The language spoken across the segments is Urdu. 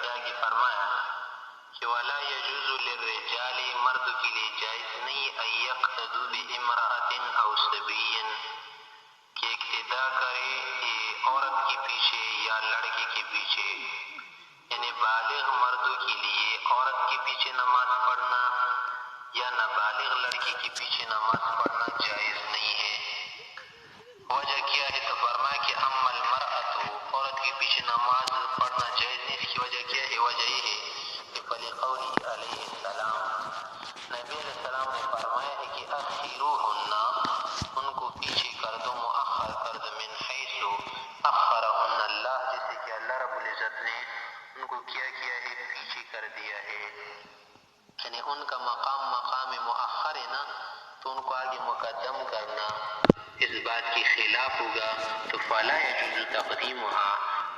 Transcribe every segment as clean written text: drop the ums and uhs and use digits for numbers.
کیا کہ فرمایا کہ ولا يجوز للرجال مرد کے لیے جائز نہیں ان يقتدوا بامرأة او صبي کہ اقتدا کرے عورت کے پیچھے یا لڑکے کے پیچھے، یعنی بالغ مردوں کے لیے عورت کے پیچھے نماز پڑھنا یا نابالغ لڑکی کے پیچھے نماز پڑھنا جائز نہیں ہے۔ وجہ کیا ہے تو فرمایا کہ اما المرأۃ، عورت کے پیچھے نماز پڑھنا جائز نہیں، اس کی وجہ کیا ہے؟ وجہ یہ ہے کہ فلقولہ علیہ السلام، نبی علیہ السلام نے فرمایا ہے کہ اخروہن، ان کو پیچھے کر دو، مؤخر کر دو، من حیث اخرہن اللہ، جیسے کہ اللہ رب العزت نے ان کو کیا ہے؟ پیچھے کر دیا ہے، یعنی ان کا مقام مؤخر ہے نا، تو ان کو آگے مقدم کرنا اس بات کی خلاف ہوگا، تو فلا یجوز تقدیمها،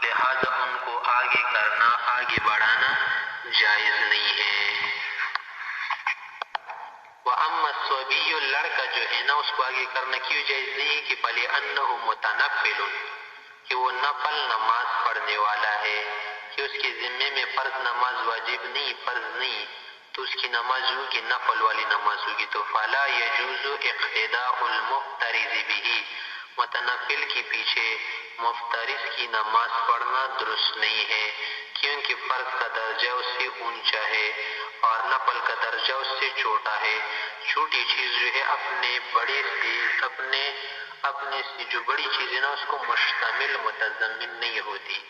لہذا ان کو آگے کرنا، آگے بڑھانا جائز نہیں ہے۔ وَأَمَّا الصَّبِيُّ، لڑکا جو ہے نا، اس کو آگے کرنا کیوں جائز نہیں ہے؟ کہ فَلِأَنَّهُ مُتَنَفِّلٌ، کہ وہ نفل نماز پڑھنے والا ہے، کہ اس کے ذمے میں فرض نماز واجب نہیں، فرض نہیں، تو اس کی نماز ہوگی نفل والی نماز ہوگی، تو فَلَا يَجُوزُ اقتداء الْمُفْتَرِضِ بِهِ، متنفل کے پیچھے مفترض کی نماز پڑھنا درست نہیں ہے، کیونکہ فرض کا درجہ اس سے اونچا ہے اور نفل کا درجہ اس سے چھوٹا ہے۔ چھوٹی چیز جو ہے اپنے بڑے سے اپنے سے جو بڑی چیز ہے نا، اس کو مشتمل متضمن نہیں ہوتی۔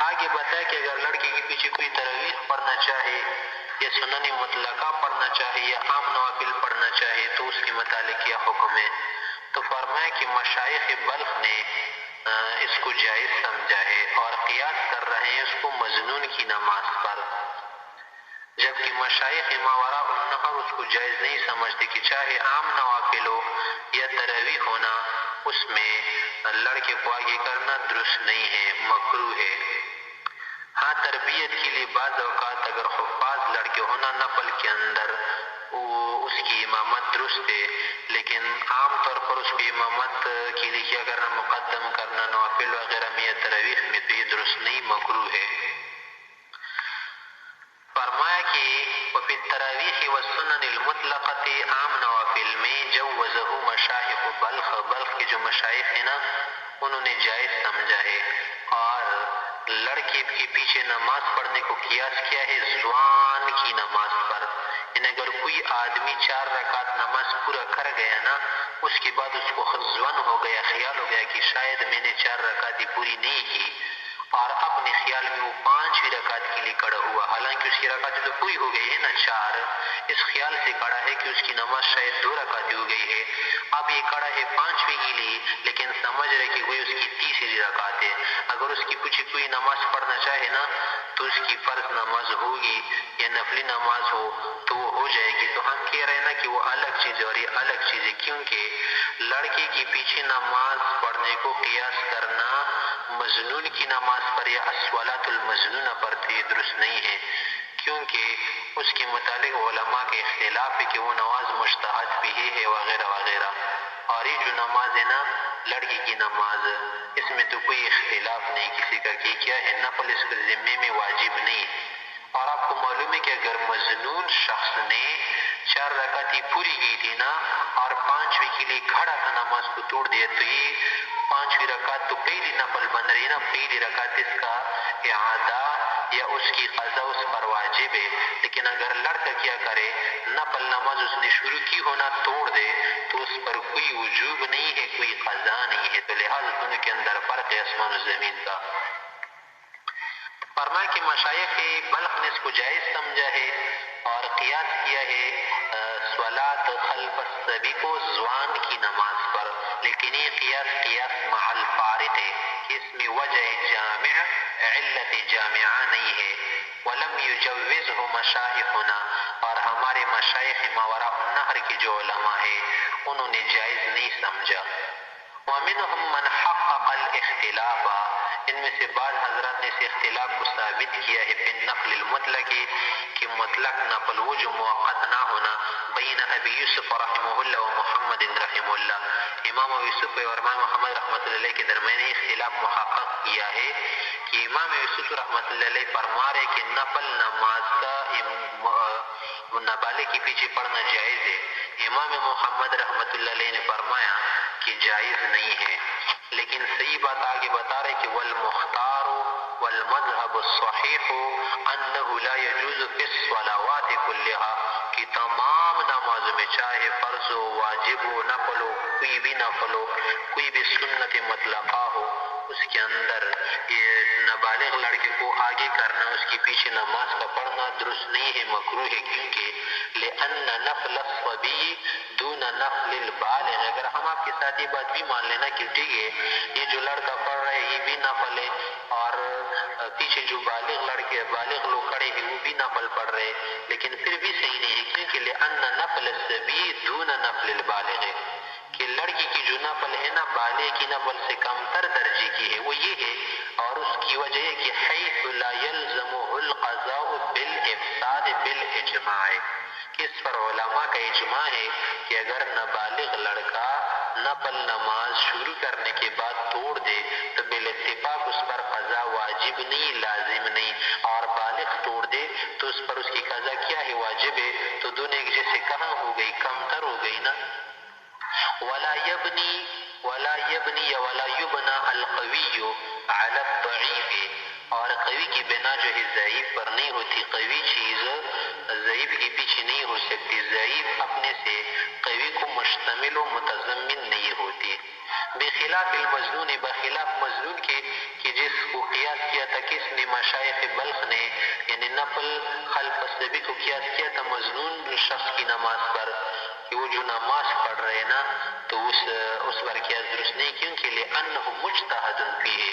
آگے بتایا کہ اگر لڑکے کے پیچھے کوئی تراویح پڑھنا چاہے یا سنن مطلقہ پڑھنا چاہے یا عام نوافل پڑھنا چاہے تو اس کے متعلق کیا حکم ہے؟ تو فرمایا کہ مشائخ بلخ نے اس کو جائز سمجھا ہے اور قیاس کر رہے ہیں اس کو مظنون کی نماز پر، جبکہ مشائخ ماوراء النہر اس کو جائز نہیں سمجھتے کہ چاہے عام نوافل ہو یا تراویح ہونا، اس میں لڑکے کو آگے کرنا درست نہیں ہے، مکروہ ہے۔ ہاں تربیت کے لیے بعض اوقات اگر حفاظ لڑکے ہونا نفل کے اندر اس کی امامت درست ہے، لیکن عام طور پر اس کی امامت کے لیے کیا کرنا، مقدم کرنا نوافل وغیرہ میں یا تراویح میں، تو یہ درست نہیں، مکروہ ہے۔ فرمایا کہ وفی التراویح والسنن المطلقۃ، عام نوافل میں جوزہ مشائخ بلخ کے جو مشائخ ہیں نا، انہوں نے جائز سمجھا ہے، اور لڑکے کے پیچھے نماز پڑھنے کو قیاس کیا ہے زوان کی نماز پر، یعنی اگر کوئی آدمی 4 رکعت نماز پورا کر گیا نا، اس کے بعد اس کو ظن ہو گیا، خیال ہو گیا کہ شاید میں نے 4 رکعتیں پوری نہیں کی، اور اپنے خیال میں وہ 5ویں رکعت کے لیے کھڑا ہوا، حالانکہ اس کی رکعتیں تو پوری ہو گئی ہے نا 4، اس خیال سے کھڑا ہے کہ اس کی نماز شاید 2 رکعتیں ہو گئی ہے، اب یہ کھڑا ہے 5ویں کے لیے، لیکن سمجھ رہے کہ وہ اس کی 3ری رکعت ہے، اگر اس کی پیچھے کوئی نماز پڑھنا چاہے نا تو اس کی فرض نماز ہوگی یا نفلی نماز ہو تو وہ ہو جائے گی، تو ہم کہہ رہے ہیں نا کہ وہ الگ چیز ہے اور یہ الگ چیز ہے، کیونکہ لڑکے کے پیچھے نماز پڑھنے کو قیاس کرنا مظنون کی نماز پر یا الصلاۃ المظنونہ پر تو یہ درست نہیں ہے، کیونکہ اس کے متعلق علماء کے اختلاف ہے کہ وہ نماز مجتہد بھی ہے وغیرہ وغیرہ، اور یہ جو نماز ہے نا لڑکی کی نماز، اس میں تو کوئی اختلاف نہیں کسی کا کہ کیا ہے نفل اس کے ذمے میں واجب نہیں، اور آپ کو معلوم ہے کہ اگر مظنون شخص نے 4 رکعتیں پوری کی تھی نا اور 5ویں کے لیے کھڑا تھا نماز کو توڑ دیا، تو یہ 5ویں رکعت تو پہلی نفل بن رہی ہے نا، پہلی رکعت اس کا اعادہ یا اس کی قضا اس پر واجب ہے، لیکن اگر لڑکا کیا کرے نفل نماز اس نے شروع کی ہونا توڑ دے تو اس پر کوئی وجوب نہیں ہے، کوئی قضا نہیں ہے، تو لہٰذا دونوں کے اندر فرق ہے آسمان و زمین کا۔ فرمایا کہ مشائخ بلخ نے اس کو جائز سمجھا ہے اور قیاس کیا ہے صلاۃ خلف الصبی کو زوان کی نماز پر، لیکن یہ قیاس مع الفارق ہے کہ اس میں وجہ جامع علت جامعہ نہیں ہے، ولم یجوزہ مشائخنا، اور ہمارے مشائخ ماوراء النہر کے جو علماء ہیں انہوں نے جائز نہیں سمجھا۔ ومنهم من حقق الاختلاف، ان میں سے بعض حضرات نے اس اختلاف کو ثابت کیا ہے فی النقل المطلق کہ مطلق نقل وہ جو موقت نہ ہونا بین ابی یوسف رحمہ اللہ و محمد رحمہ اللہ، امام ابو یوسف اور امام محمد رحمۃ اللہ علیہ کے درمیان اختلاف محقق کیا ہے کہ امام یوسف رحمۃ اللہ علیہ فرما رہے کہ نفل نماز کا نابالغ کے پیچھے پڑھنا جائز ہے، امام محمد رحمۃ اللہ علیہ نے فرمایا کہ جائز نہیں ہے، لیکن صحیح بات آگے بتا رہے کہ والمختار والمذهب الصحیح انه لا يجوز في الصلوات كلها، کہ تمام نمازوں میں چاہے فرض ہو واجب ہو نفل ہو کوئی بھی نفل ہو کوئی بھی سنت مطلقہ ہو، اس کے اندر یہ نابالغ لڑکے کو آگے کرنا اس کے پیچھے نماز کا پڑھنا درست نہیں ہے، مکروہ ہے، کیونکہ لأن نفل الصبی دون نفل البالغ، اگر ہم آپ کے ساتھ یہ بات بھی مان لینا کہ ٹھیک ہے یہ جو لڑکا پڑھ رہا ہے یہ بھی نفل ہے اور پیچھے جو بالغ لوگ کھڑے ہیں وہ بھی نفل پڑھ رہے ہیں، لیکن پھر بھی صحیح نہیں ہے، کیونکہ لأن نفل الصبی دون نفل البالغ، کہ لڑکی کی جو نفل ہے نا بالغ کی نفل سے کم تر درجے کی ہے، وہ یہ ہے اور اس کی وجہ ہے کہ حیث لا يلزمه القضاء بالافساد بالاجماع، کہ اس پر علماء کا اجماع ہے کہ اگر نابالغ لڑکا نفل نماز شروع کرنے کے بعد توڑ دے تو بالاتفاق اس پر قضا واجب نہیں لازم نہیں، اور بالغ توڑ دے تو اس پر اس کی قضا کیا ہے واجب ہے، تو دونوں ایک جیسے کہاں ہو گئی کم تر ہو گئی نا۔ ولا يبني القوی على الضعیف، اور قوی کی بنا جو ہے ضعیف پر نہیں ہوتی، قوی چیز ضعیف کے پیچھے نہیں ہو سکتی، ضعیف اپنے سے قوی کو مشتمل و متضمن نہیں ہوتی، بخلاف المظنون، بخلاف مظنون کے کہ جس کو قیاس کیا تھا کس نے مشائخ بلخ نے، یعنی نفل خلف الصبی کو قیاس کیا تھا مظنون شخص کی نماز پر کہ وہ جو نماز پڑھ رہے نا تو اس پر قیاس درست نہیں، کیونکہ لأنه مجتہد فیہ،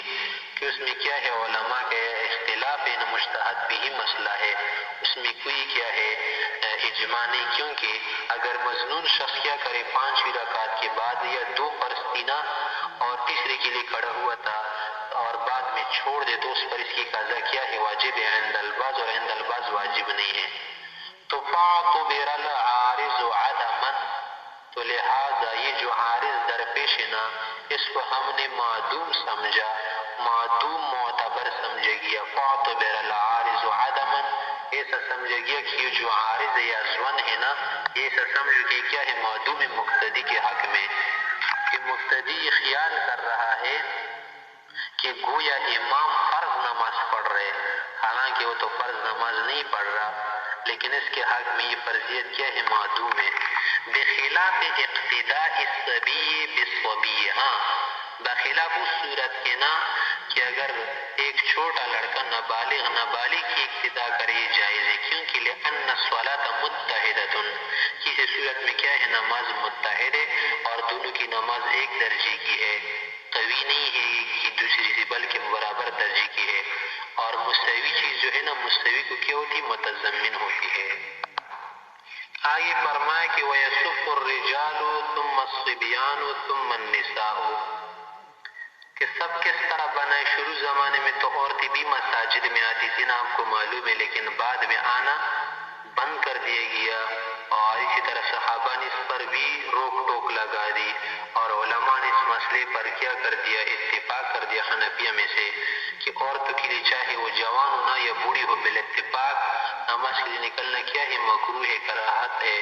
کہ اس میں کیا ہے علماء کے اختلاف ہے، مجتہد بھی ہی مسئلہ ہے، اس میں کوئی کیا ہے اجماع نہیں، کیونکہ اگر مظنون شخص کیا کرے 5 رکعت کے بعد یا 2 فرض تھی نا اور تیسرے کے لیے کھڑا ہوا تھا اور بعد میں چھوڑ دے تو اس پر اس کی قضا کیا ہے واجب ہے عند البعض، اور عند البعض واجب نہیں ہے، تو فاعتبر العارض عدما، تو لہذا یہ جو عارض درپیش ہے نا اس کو ہم نے معدوم سمجھا، معدوم معتبر سمجھے گیا، فاعتبر العارض عدما، ایسا سمجھے گیا کہ یہ جو عارض یا زون ہے نا ایسا سمجھو کہ کیا ہے معدوم مقتدی کے حق میں، کہ مقتدی خیال کر رہا ہے کہ گویا امام فرض نماز پڑھ رہے، حالانکہ وہ تو فرض نماز نہیں پڑھ رہا، لیکن اس کے حق میں یہ فرضیت کیا ہے معدوم ہے، بخلاف اقتداء الصبی بالصبی، ہاں بخلاف اس صورت کے نا کہ اگر ایک چھوٹا لڑکا نابالغ کی اقتداء کرے یہ جائز ہے، کیونکہ لأن الصلاة متحدۃ، کسی صورت میں کیا ہے نماز متحد ہے اور دونوں کی نماز ایک درجے کی ہے، قوی نہیں ہے کہ دوسری سے بلکہ برابر درجے کی ہے، اور مستوی چیز جو ہے نا مستوی کو کیا ہوتی متضمن ہوتی ہے۔ آگے فرمائے کہ وَيَصُفُّ الرِّجَالُ ثُمَّ الصِّبْيَانُ ثُمَّ النِّسَاءُ، کہ سب کس طرح بنائے، شروع زمانے میں تو عورتیں بھی مساجد میں آتی تھی نا آپ کو معلوم ہے، لیکن بعد میں آنا بند کر دیا گیا، اور اسی طرح صحابہ نے اس پر بھی روک ٹوک لگا دی، اور علماء نے اس مسئلے پر کیا کر دیا اتفاق کر دیا حنفیہ میں سے کہ عورتوں کے لیے چاہے وہ جوان ہو نا یا بوڑھی ہو بالاتفاق نماز کے لیے نکلنا کیا ہے مکروہ ہے، کراہت ہے،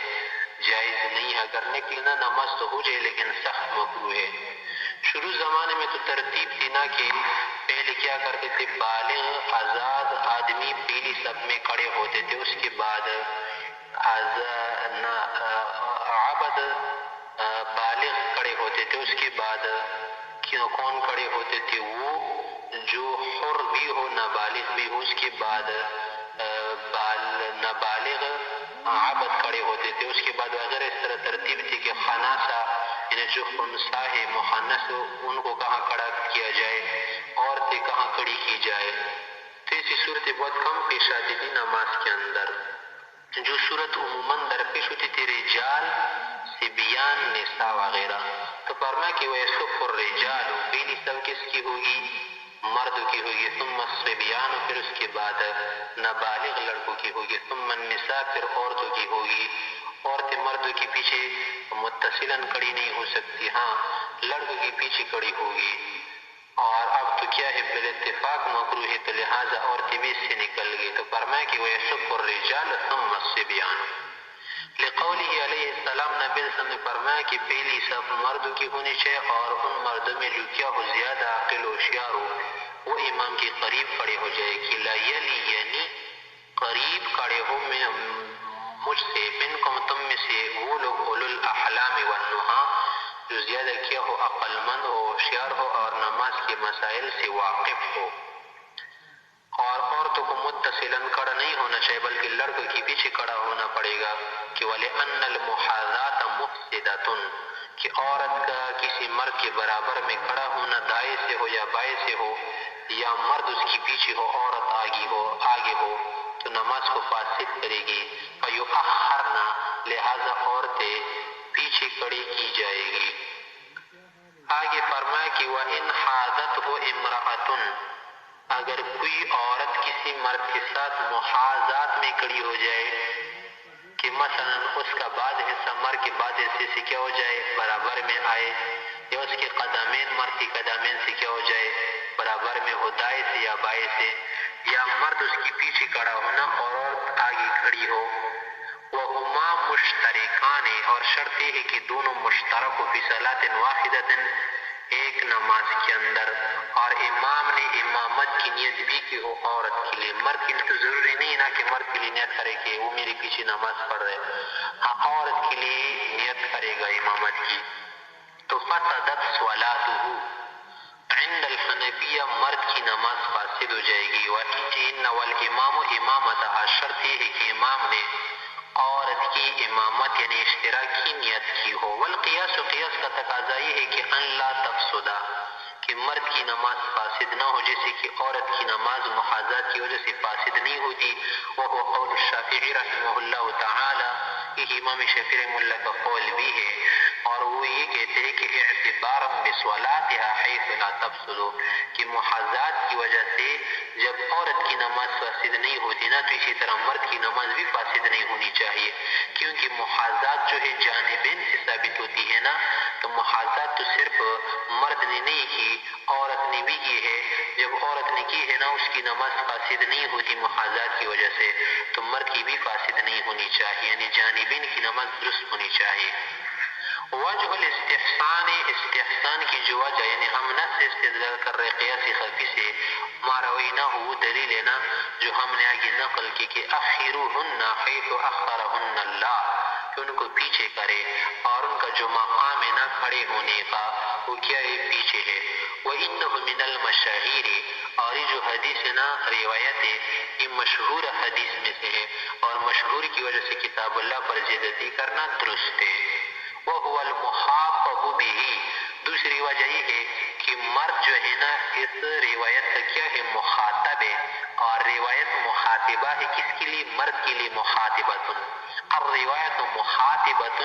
جائز نہیں ہے، اگر نکلنا نماز تو ہو جائے لیکن سخت مکروہ ہے۔ شروع زمانے میں تو ترتیب تھی نا کہ پہلے کیا کرتے تھے بالغ آزاد آدمی پہلی صف میں کھڑے ہوتے تھے، اس کے بعد عبد بالغ کھڑے ہوتے تھے، اس کے بعد کون کھڑے ہوتے تھے وہ جو حر بھی ہو نابالغ بھی ہو، اس کے بعد نابالغ عبد کھڑے ہوتے تھے، اس کے بعد اگر اس طرح ترتیب تھی کہ خناسہ یعنی جو خنسا ہے مخنث ان کو کہاں کھڑا کیا جائے، عورتیں کہاں کھڑی کی جائے، تو ایسی صورتیں بہت کم پیش آتی تھی نماز کے اندر۔ جو صورت عموماً درپیش ہوتی تھی رجال سبیان نساء وغیرہ. تو فرمایا کہ وَيَصُفُّ الرِّجَالُ پہلی صف کس کی ہوگی؟ مردوں کی ہوگی. ثم الصبیان پھر اس کے بعد نابالغ لڑکوں کی ہوگی. ثم النساء پھر عورتوں کی ہوگی. عورتیں مردوں کے پیچھے متصلاً کھڑی نہیں ہو سکتی، ہاں لڑکوں کے پیچھے کھڑی ہوگی. اور اب تو کیا ہے بالاتفاق مکروہ ہے، تو لہٰذا عورتیں بھی اس سے نکل گئی. تو فرمایا کہ وَيَصُفُّ الرِّجَالُ ثُمَّ الصِّبْيَانُ. لقوله علیہ السلام، نبی صلی اللہ علیہ وسلم نے فرمایا کہ پہلی صف مردوں کی ہونی چاہیے، اور ان مردوں میں جو کیا ہو زیادہ عاقل و ہوشیار ہو وہ امام کے قریب کھڑے ہو جائے کہ لا یلی، یعنی قریب کھڑے ہو میں مجھ سے، منکم تم میں سے وہ لوگ اولو الاحلام والنہا جو زیادہ کیا ہو عقل مند ہو، ہوشیار ہو، اور نماز کے مسائل سے واقف ہو. اور عورتوں کو متصلاً کھڑا نہیں ہونا چاہیے بلکہ لڑکوں کے پیچھے کھڑا ہونا پڑے گا کہ وَلِأَنَّ الْمُحَاذَاةَ مُفْسِدَةٌ، کہ عورت کا کسی مرد کے برابر میں کھڑا ہونا دائیں سے ہو یا بائیں سے ہو، یا مرد اس کے پیچھے ہو عورت آگے ہو تو نماز کو فاسد کرے گی. فَيُؤَخَّرْنَ، لہذا عورتیں پیچھے کھڑی کی جائے گی. آگے فرمایا کہ وَإِنْ حَاذَتْهُ امْرَأَةٌ، اگر کوئی عورت کسی مرد کے ساتھ محاذات میں کھڑی ہو جائے کہ مثلا اس کا بعض حصہ مرد کے بعض حصے سے کیا ہو جائے برابر میں آئے، یا اس کے قدمین مرد کے قدمین سے کیا ہو جائے برابر میں ہو، دائیں سے یا بائیں سے، یا مرد اس کے پیچھے کھڑا ہونا اور عورت آگے کھڑی ہو. وہما مشترکان، اور شرط یہ ہے کہ دونوں مشترک ہو فی صلاۃ واحدۃ، ایک نماز کے اندر، اور امام نے امامت کی نیت بھی کی ہو عورت کے لیے. مرد کے لیے تو ضروری نہیں نا کہ مرد کے لیے نیت کرے کہ وہ میرے پیچھے نماز پڑھ رہے، ہاں عورت کے لیے نیت کرے گا امامت کی. تو فسدت صلاته، عند الحنفیہ مرد کی نماز فاسد ہو جائے گی. وَإِنَّ وَالْإِمَامُ إِمَامَتَهَا، شرط یہ ہے کہ امام نے عورت کی امامت یعنی اشتراک کی نیت کی ہو. والقیاس، قیاس کا تقاضا یہ ہے کہ ان لا تفسدا، کہ مرد کی نماز فاسد نہ ہو، جیسے کہ عورت کی نماز محاذات کی وجہ سے فاسد نہیں ہوتی. وهو قول الشافعی رحمہ اللہ تعالی، یہ امام شافعی رحمہ اللہ کا قول بھی ہے، اور وہ یہ کہتے ہیں کہ اعتبارا بصلاتها حیث لا تفسد، کہ محاذات کی وجہ سے جب عورت کی نماز فاسد نہیں ہوتی نا، تو اسی طرح مرد کی نماز بھی فاسد نہیں ہونی چاہیے، کیونکہ محاذات جو ہے جانبین سے ثابت ہوتی ہے نا. تو محاذات تو صرف مرد نے نہیں کی، عورت نے بھی کی ہے. جب عورت نے کی ہے نا اس کی نماز فاسد نہیں ہوتی محاذات کی وجہ سے، تو مرد کی بھی فاسد نہیں ہونی چاہیے، یعنی جانبین کی نماز درست ہونی چاہیے. وجہ الاستحسان، استحسان کی جو وجہ، یعنی ہم نہ سے استدلال کر رہے قیاس خفی سے، ما روینہ وہ دلیل ہے نا جو ہم نے آگے نقل کی کہ اخروہن حیث اخرہن اللہ، کہ ان کو پیچھے کرے، اور ان کا جو مقام ہے نا کھڑے ہونے کا وہ کیا ہے پیچھے ہے. وَإِنَّهُ مِنَ الْمَشَاهِيرِ، اور یہ جو حدیث ہے نا روایت ہے یہ مشہور حدیث میں سے ہے، اور مشہور کی وجہ سے کتاب اللہ پر زیادتی کرنا درست ہے. وَهُوَ الْمُخَاطَبُ بِهِ، دوسری وجہ یہ ہے کہ مرد جو ہے نا اس روایت کا کیا ہے مخاطب ہے، اور روایت مخاطبہ ہے کس کے لیے؟ مرد کے لیے. مخاطبۃ، الروایت مخاطبۃ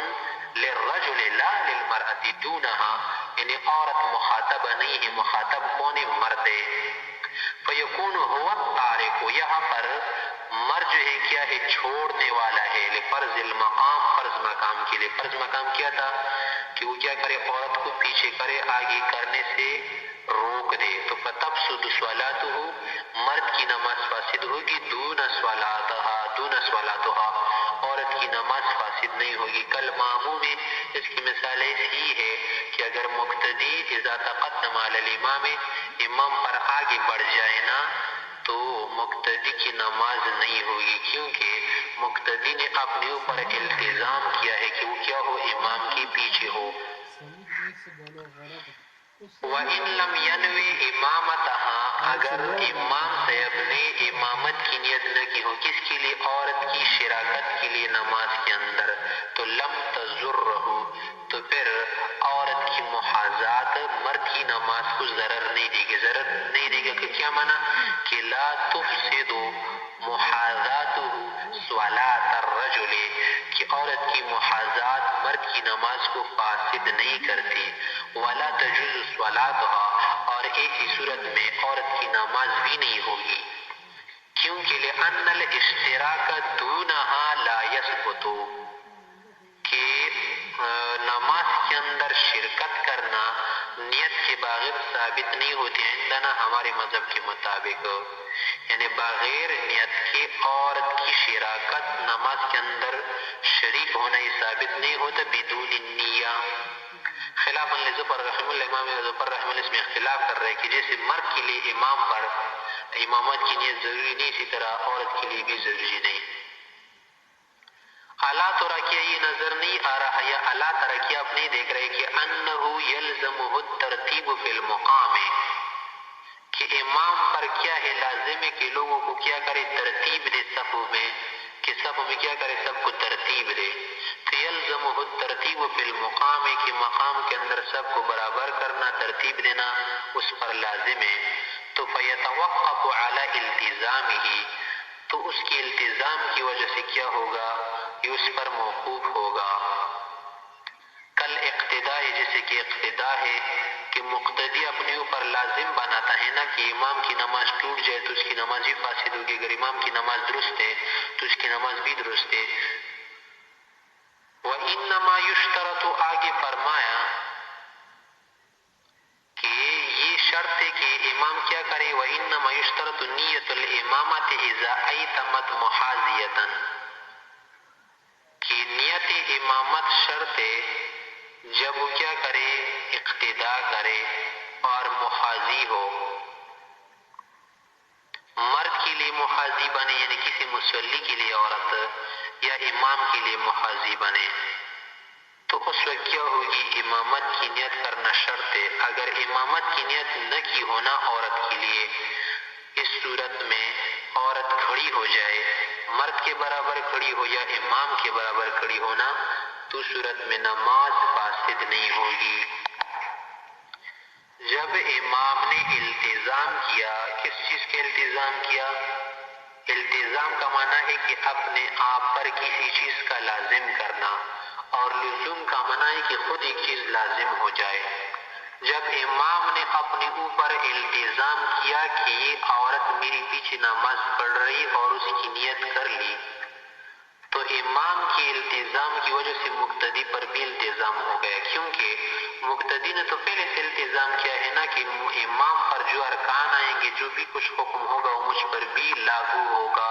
للرجل لا للمرأة دونها، یعنی عورت مخاطبہ نہیں ہے، مخاطب کون ہے؟ مرد ہے. فیکون هو التارک، یہاں پر مرد جو ہے کیا ہے چھوڑنے والا ہے، لفرض المقام، فرض مقام کے لیے. فرض مقام کیا تھا کہ وہ کیا کرے عورت کو پیچھے کرے، آگے کرنے سے روک دے. تو فتفسد صلاته، مرد کی نماز فاسد ہوگی، دون صلاتها، عورت کی نماز فاسد نہیں ہوگی. کل ماموم میں اس کی مثال ایسی ہے کہ اگر مقتدی اذا تقدم علی الامام، امام پر آگے بڑھ جائے نا تو مقتدی کی نماز نہیں ہوگی، کیونکہ مقتدی نے اپنے اوپر التزام کیا ہے کہ وہ کیا ہو امام کے پیچھے ہو. وَإِن لَمْ يَنْوِ إِمَامَتَهَا، اگر امام صاحب نے امامت کی نیت نہ کی ہو، کس کے لیے؟ عورت کی شراکت کے لیے نماز کے اندر، تو لم تضرہ، تو پھر عورت کی محاذات مرد کی نماز کو ضرر نہیں دے گی. ضرر نہیں دے گا کہ کیا معنی؟ کہ لا تفسد محاذاتہ صلاۃ الرجل، کہ عورت کی محاذات مرد مرد کی نماز کو فاسد نہیں کرتی، ولا تجوز صلاتها، اور ایک ہی صورت میں عورت کی نماز بھی نہیں ہوگی، کیونکہ لأن الاشتراک دونها لا يثبت، کہ نماز کے اندر شرکت کرنا نیت کے بغیر ثابت نہیں ہوتی عندنا ہمارے مذہب کے مطابق، یعنی بغیر نیت کے عورت کی شراکت نماز کے اندر شریک ہونا یہ ثابت نہیں ہوتا بدون النیہ، خلاف لظفر رحمہ اللہ، امام ظفر رحمہ اللہ اس میں اختلاف کر رہے ہیں کہ جیسے مرد کے لیے امام پر امامت کی نیت ضروری نہیں، اسی طرح عورت کے لیے بھی ضروری نہیں۔ اللہ ترا کیا یہ نظر نہیں آ رہا یا اللہ ترا کیا آپ نہیں دیکھ رہے کہ انہو یلزمہ الترتیب فی المقام، کہ امام پر کیا ہے لازم ہے کہ لوگوں کو کیا کرے ترتیب دے صف میں، کہ صف میں کیا کرے سب کو ترتیب دے، فیلزمہ الترتیب فی المقام، کہ مقام کے اندر سب کو برابر کرنا ترتیب دینا اس پر لازم ہے، تو فیتوقف علی التزامہ، تو اس کے التزام کی وجہ سے کیا ہوگا کہ اس پر موقوف ہوگا، کل اقتداء، جیسے کہ اقتداء ہے کہ مقتدی اپنے اوپر لازم بناتا ہے نا کہ امام کی نماز ٹوٹ جائے تو اس کی نماز بھی فاسد ہوگی، اگر امام کی نماز درست ہے تو اس کی نماز بھی درست ہے۔ وَإِنَّمَا يُشْتَرَطُ، آگے فرمایا کہ یہ شرط ہے کہ امام کیا کرے، وَإِنَّمَا يُشْتَرَطُ نِيَّةُ الْإِمَامَةِ إِذَا أَيْتَمَتْ مُحَاذِيَةً، کہ نیت امامت شرط ہے جب وہ کیا کرے اقتداء کرے اور محاذی ہو، مرد کے لیے محاذی بنے یعنی کسی مصلی کے لیے عورت، یا امام کے لیے محاذی بنے، تو اس وقت کیا ہوگی امامت کی نیت کرنا شرط ہے۔ اگر امامت کی نیت نہ کی ہونا عورت کے لیے، اس صورت میں عورت کھڑی ہو جائے، مرد کے برابر کھڑی ہو یا امام کے برابر کھڑی ہونا، تو صورت میں نماز فاسد نہیں ہوگی۔ جب امام نے التزام کیا، کس چیز کے التزام کیا؟ التزام کا معنی ہے کہ اپنے آپ پر کسی چیز کا لازم کرنا، اور لزوم کا معنی ہے کہ خود ایک چیز لازم ہو جائے۔ جب امام نے اپنے اوپر التزام کیا کہ یہ عورت میری پیچھے نماز پڑھ رہی اور اس کی نیت کر لی، تو امام کے التزام کی وجہ سے مقتدی پر بھی التزام ہو گیا، کیونکہ مقتدی نے تو پہلے سے التزام کیا ہے نا کہ امام پر جو ارکان آئیں گے، جو بھی کچھ حکم ہوگا وہ مجھ پر بھی لاگو ہوگا،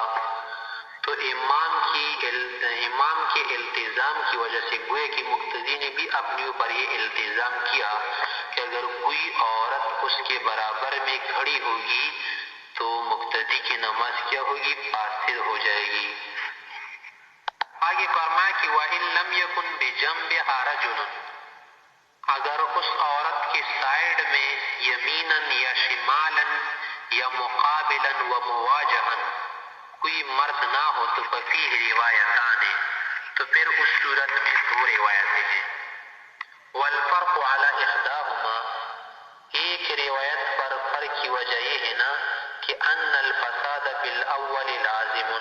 تو امام کے التزام کی وجہ سے گویا کہ مقتدی نے بھی اپنے اوپر یہ التزام کیا کہ اگر کوئی عورت اس کے برابر میں کھڑی ہوگی تو مقتدی کی نماز کیا ہوگی؟ فاسد ہو جائے گی۔ آگے فرمایا کہ وَإِن لَمْ يَكُنْ بِجَنبِهَا رَجُلٌ، اگر اس عورت کے سائیڈ میں یمیناً یا شمالاً یا مقابلاً و مواجہاً کوئی مرد نہ ہو تو ففیہ روایتان، تو پھر اس صورت میں دو روایتیں ہیں۔ والفرق علی احداہما، ایک روایت پر فرق کی وجہ یہ ہے نا کہ ان الفساد فی الاول لازم،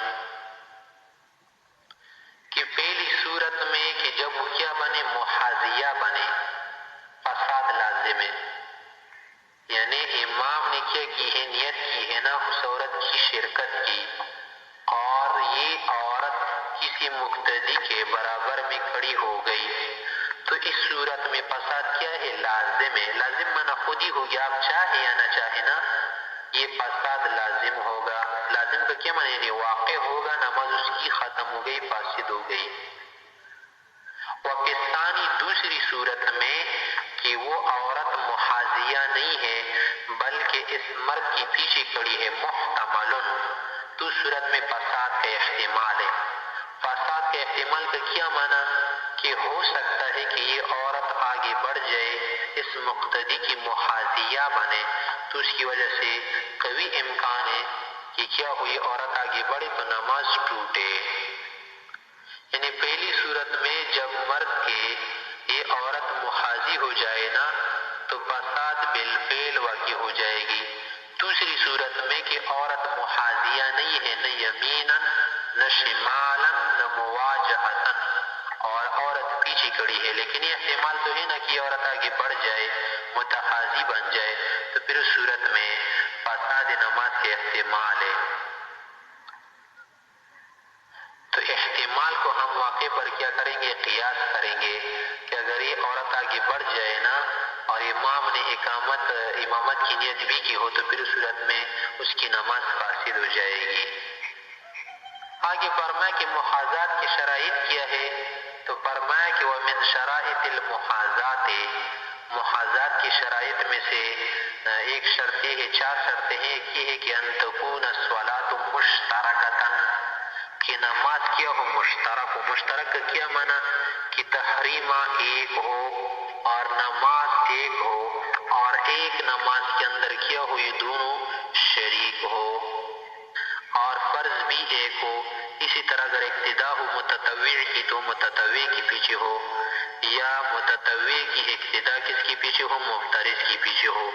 کہ پہلی صورت میں کہ جب وہ کیا بنے محاذیہ بنے، فساد لازم ہے، یعنی امام نے کیا کی ہے نیت کی ہے نا اس عورت کی شرکت کی، اور یہ عورت کسی مقتدی کے برابر میں کھڑی ہو گئی، تو اس صورت میں فساد کیا ہے؟ لازم ہے۔ لازم مانا خود ہی ہو گیا، آپ چاہے یا نہ چاہے نا یہ فساد لازم ہوگا۔ لازم کا کیا معنی؟ یعنی واقع ہوگا، نماز اس کی ختم ہو گئی، فاسد ہو گئی۔ وفی الثانی، دوسری صورت میں کہ وہ عورت محاذیہ نہیں ہے بلکہ اس مرد کی پیچھے کھڑی ہے، محتمل، تو صورت میں فساد کا احتمال ہے۔ فساد کے احتمال کا کیا معنی؟ کہ ہو سکتا ہے کہ یہ عورت آگے بڑھ جائے، اس مقتدی کی محاذیہ بنے، تو اس کی وجہ سے قوی امکان ہے کہ کیا ہوئی عورت آگے بڑھے تو نماز ٹوٹے۔ یعنی پہلی صورت میں جب مرد کے یہ عورت محاذی ہو جائے نا تو فساد بالفعل واقع ہو جائے گی۔ دوسری صورت میں کہ عورت محاذیہ نہیں ہے، نہ یمیناً نہ شمالاً نہ مواجہتاً، اور عورت پیچھے کڑی ہے، لیکن یہ احتمال تو ہے نا کہ یہ عورت آگے بڑھ جائے، متحازی بن جائے، تو پھر اس صورت میں فساد نماز کے احتمال ہے۔ تو احتمال کو ہم واقع پر کیا کریں گے؟ قیاس کریں گے کہ اگر یہ عورت آگے بڑھ جائے نا اور امام نے امامت کی نیت بھی کی ہو تو پھر اس صورت میں اس کی نماز فاسد ہو جائے گی۔ آگے فرمایا کہ محاذات کی شرائط کیا ہے، تو فرمایا کہ وَمِن شرائط المحاذات، محاذات کی شرائط میں سے ایک شرط یہ ہے، 4 شرطیں ہیں، ایک یہ ہے کہ ان تکون الصلاۃ مشترکۃ، کہ نماز کیا ہو مشترک ہو۔ مشترک کا کیا معنی؟ کہ تحریمہ ایک ہو اور نماز ایک ہو، اور ایک نماز کے اندر کیا ہو یہ دونوں شریک ہو، اور فرض بھی ایک ہو۔ اسی طرح اگر اقتداء ہو متطوع کی تو متطوع کی پیچھے ہو، یا متطوع کی اقتداء کس کی پیچھے ہو؟ مفترض کی پیچھے ہو۔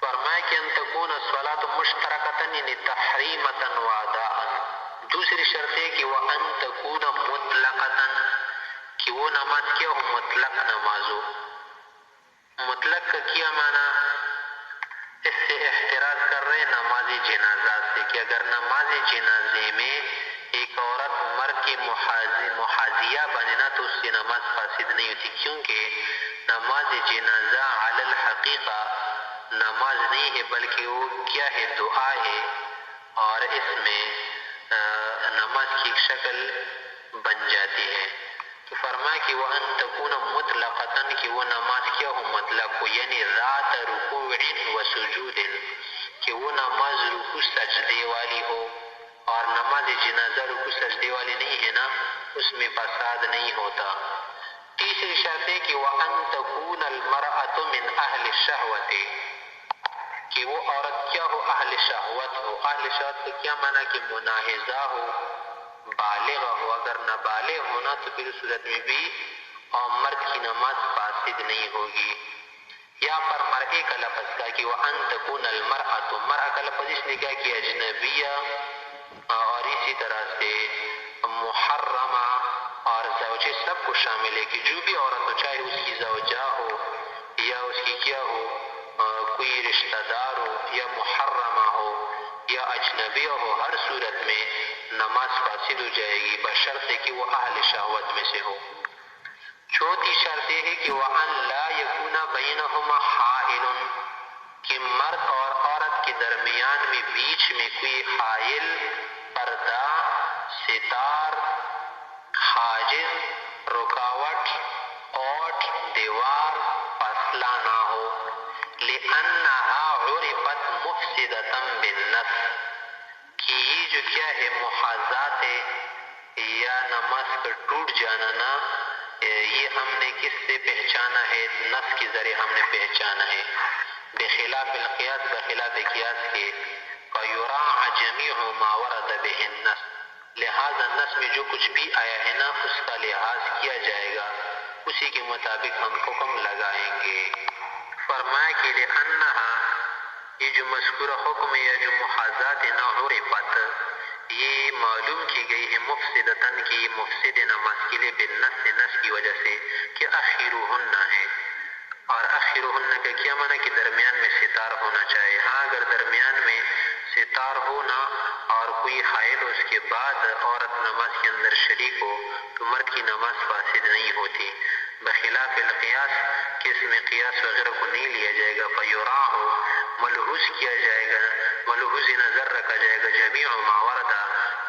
فرمایا کہ ان تکون الصلاۃ مشترکۃ یعنی تحریمۃ و اداء۔ دوسری شرط ہے کہ وان تکون مطلقۃ، کہ وہ نماز کیا ہو مطلق نماز ہو۔ مطلق کا کیا معنی؟ اس سے احتراز کر رہے ہیں نماز جنازہ سے، کہ اگر نماز جنازے میں ایک عورت مرد کی محاذیہ بنے نا تو اس کی نماز فاسد نہیں ہوتی، کیونکہ نماز جنازہ علی الحقیقہ نماز نہیں ہے بلکہ وہ کیا ہے؟ دعا ہے، اور اس میں نماز کی ایک شکل بن جاتی ہے۔ تو فرمایا کہ وَأَن تَكُونَ مُطْلَقَةً، کہ وہ نماز کیا ہو مطلق ہو، یعنی ذات رکوع و سجود، کہ وہ نماز رکوع سجدے والی ہو، اور نماز جنازہ رکوع سجدے والی نہیں ہے نا، اس میں فساد نہیں ہوتا۔ تیسری شرط ہے کہ وَأَن تَكُونَ الْمَرْأَةُ مِنْ أَهْلِ الشَّهْوَةِ، کہ وہ عورت کیا ہو؟ اہل شہوت ہو۔ اہل شہوت کا کیا معنی؟ کہ مناہضہ ہو، بالغ ہو۔ اگر نابالغ ہونا تو پھر اس صورت میں بھی اور مرد کی نماز فاسد نہیں ہوگی۔ یہاں پر مرئے کا لفظ کا کہ وَأَن تَكُونَ الْمَرْأَةُ، مرأة کا لفظ اس نے کیا کیا؟ اجنبیہ، اور اسی طرح سے محرمہ اور زوجہ سب کو شامل ہے، کہ جو بھی عورت ہو، چاہے اس کی زوجہ ہو یا اس کی کیا ہو کوئی رشتہ دار ہو یا محرمہ ہو یا اجنبی ہو، ہر صورت میں نماز فاسد ہو جائے گی بشرط کہ وہ اہل شہوت میں سے ہو۔ چوتھی شرط یہ ہے کہ وَأَن لَا يَكُونَ بَيْنَهُمَا حَائِلٌ، کہ مرد اور عورت کے درمیان میں بیچ میں کوئی حائل، پردہ، ستار، حاجز، رکاوٹ، اوٹ، دیوار، فاصلہ نہ ہو۔ لِأَنَّهَا عُرِفَتْ مُفْسِدَةً بِالنَّصْ، کہ یہ جو کیا ہے محاذات ہے یا نماز کا ٹوٹ جانا نا، یہ ہم نے کس سے پہچانا ہے؟ نص کے ذریعے ہم نے پہچانا ہے۔ بخلاف القیاس، بخلاف قیاس کے فَيُرَاعَ جَمِيعُ مَا وَرَدَ بِهِ النَّص، لہذا نص میں جو کچھ بھی آیا ہے نا اس کا لحاظ کیا جائے گا، اسی کے مطابق ہم حکم لگائیں گے۔ فرمایا کہ لِأَنَّهَا، یہ جو مذکورہ حکم ہے یا جو محاذات ہے نا، عُرِفَت، یہ معلوم کی گئی ہے مفسدتاً، کی مفسد نماز کے لیے بالنص، نص کی وجہ سے کہ اخرہن ہے، اور اخرہن کا کیا معنی؟ کہ درمیان میں ستار ہونا چاہیے۔ ہاں اگر درمیان میں ستار ہونا اور کوئی حائل ہو اس کے بعد عورت نماز کے اندر شریک ہو تو مرد کی نماز فاسد نہیں ہوتی، بخلاف القیاس کہ اس میں قیاس وغیرہ کو نہیں لیا جائے گا۔ فَيُرَاعُ، ملحوظ کیا جائے گا، ملحوظ نظر رکھا جائے گا، جمیع ما ورد،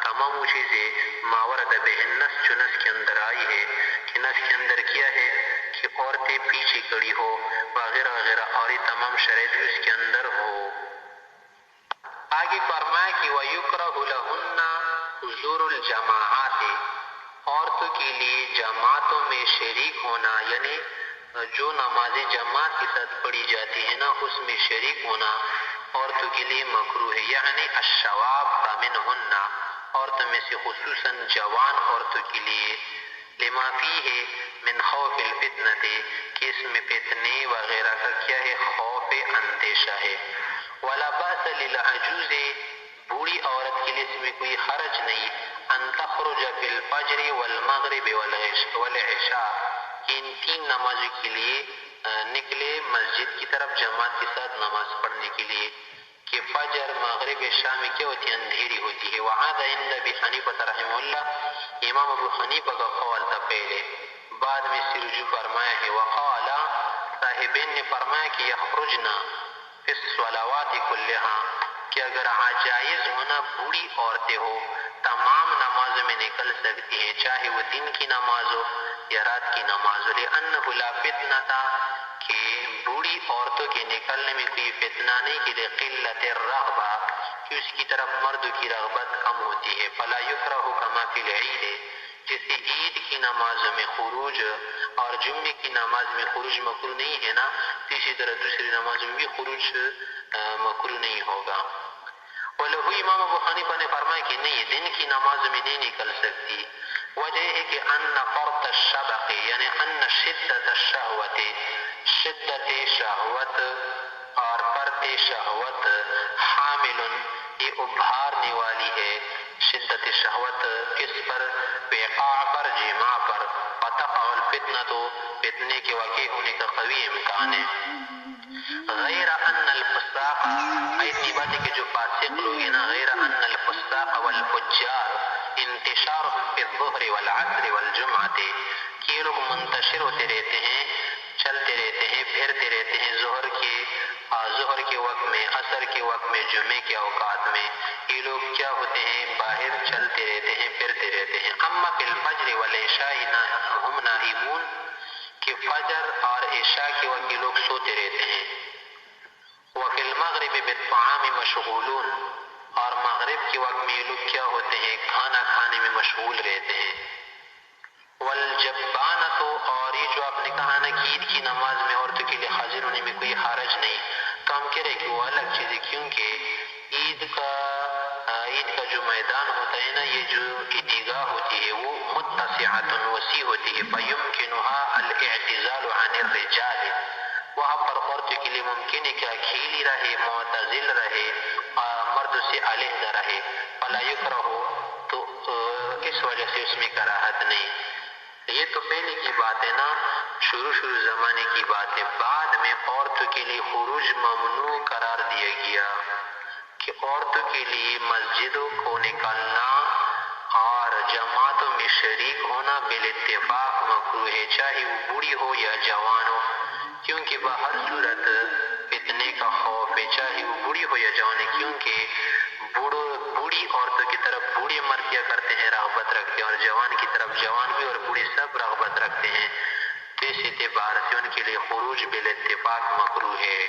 تمام وہ چیزیں ما ورد بہ النص، جو نص کے اندر آئی ہے، کہ نص کے اندر کیا ہے کہ عورتیں پیچھے کھڑی ہو وغیرہ وغیرہ، اور یہ تمام شرائط بھی اس کے اندر ہو۔ آگے فرمایا کہ وَيُكْرَهُ لَهُنَّ حُضُورُ الْجَمَاعَاتِ، عورتوں کے لیے جماعتوں میں شریک ہونا، یعنی جو نمازیں جماعت کے ساتھ پڑھی جاتی ہیں نا اس میں شریک ہونا عورتوں کے لیے مکروہ ہے، یعنی الشواب منہن، عورتوں میں سے خصوصاً جوان عورتوں کے لیے، لما فیہ من خوف الفتنۃ، کہ اس میں فتنے وغیرہ کا کیا ہے؟ خوف اندیشہ ہے۔ ولا باس للعجوز بوڑھی عورت کے لیے اس میں کوئی حرج نہیں، ان تخرج فی الفجر والمغرب والعشاء، کہ ان 3 نمازوں کے لیے نکلے مسجد کی طرف جماعت کے ساتھ نماز پڑھنے کے لیے، کہ فجر مغرب عشاء میں کیا ہوتی ہے؟ اندھیری ہوتی ہے۔ وعاد عند ابی حنیفہ رحمہ اللہ، امام ابو حنیفہ کا قول تھا پہلے، بعد میں اس سے رجوع فرمایا ہے۔ وقال، صاحبین نے فرمایا کہ یخرجنا فی الصلوات کلہا، کہ اگر جائز ہونا بوڑھی عورتیں ہو تمام نمازوں میں نکل سکتی ہیں، چاہے وہ دن کی نماز ہو یا رات کی نماز ہو، لأنہ لا فتنہ، کہ بوڑھی عورتوں کے نکلنے میں کوئی فتنہ نہیں، کہ لقلت الرغبہ، کہ اس کی طرف مردوں کی رغبت کم ہوتی ہے، فلا یکرہ کما فی العید، جیسے عید کی نمازوں میں خروج اور جمعے کی نماز میں خروج مکروہ نہیں ہے نا، تو اسی طرح دوسری نمازوں میں بھی خروج مکروہ نہیں ہوگا۔ وَلَهُ، امام ابو حنیفہ نے فرمایا کہ نہیں، دن کی نماز میں نہیں نکل سکتی۔ وجہ ہے کہ ان فرط الشبق، یعنی ان شدت الشہوت، شدت شہوت اور فرط شہوت، حامل، یہ ابھارنے والی ہے، شدت شہوت کس پر؟ وقاع پر، جماع پر، فتقع الفتنہ، تو فتنے کے واقع ہونے کا قوی امکان ہے۔ غیر ان الفساق، ایسی بات ہے کہ جو فاسق لوگ ہیں نا، غیر ان الفساق والفجار انتشارهم فی الظہر والعصر والجمعہ، کہ یہ لوگ منتشر ہوتے رہتے ہیں، چلتے رہتے ہیں، پھرتے رہتے ہیں ظہر کے وقت میں، عصر کے وقت میں، جمعے کے اوقات میں، یہ لوگ کیا ہوتے ہیں؟ باہر چلتے رہتے ہیں، پھرتے رہتے ہیں۔ اما فی الفجر والعشاء ہم نائمون، کہ فجر اور عشاء کے وقت یہ لوگ سوتے رہتے ہیں۔ وفی المغرب بالطعام مشغولون، اور مغرب کے وقت میں یہ لوگ کیا ہوتے ہیں؟ کھانا کھانے میں مشغول رہتے ہیں۔ والجبانۃ، اور یہ جو آپ نے کہا نا کہ عید کی نماز میں عورتوں کے لیے حاضر ہونے میں کوئی حرج نہیں، تو ہم کہہ رہے کہ وہ الگ چیز ہے، کیونکہ عید کا جو میدان ہوتا ہے نا، یہ جو عیدگاہ ہوتی ہے وہ متسعۃ، وسیع ہوتی ہے، فیمکنها الاعتزال عن الرجال، وہاں پر عورتوں کے لیے ممکن ہے کہ اکیلی رہے، معتزل رہے، مرد سے علیحدہ رہے، فلا یکرہ، تو اس وجہ سے اس میں کراہت نہیں۔ یہ تو پہلے کی بات ہے نا، شروع زمانے کی بات ہے۔ بعد میں عورتوں کے لیے خروج ممنوع قرار دیا گیا، کہ عورتوں کے لیے مسجدوں کو نکلنا اور جماعتوں میں شریک ہونا بالاتفاق مکروہ ہے، چاہے وہ بوڑھی ہو یا جوان ہو، کیونکہ بہر صورت فتنے کا خوف ہے، چاہے وہ بوڑھی ہو یا جوان ہے، کیونکہ بوڑھی عورتوں کی طرف بوڑھے مرد کیا کرتے ہیں؟ رغبت رکھتے ہیں، اور جوان کی طرف جوان بھی اور بوڑھے سب رغبت رکھتے ہیں، تو اس اعتبار سے ان کے لیے خروج بالاتفاق مکروہ ہے۔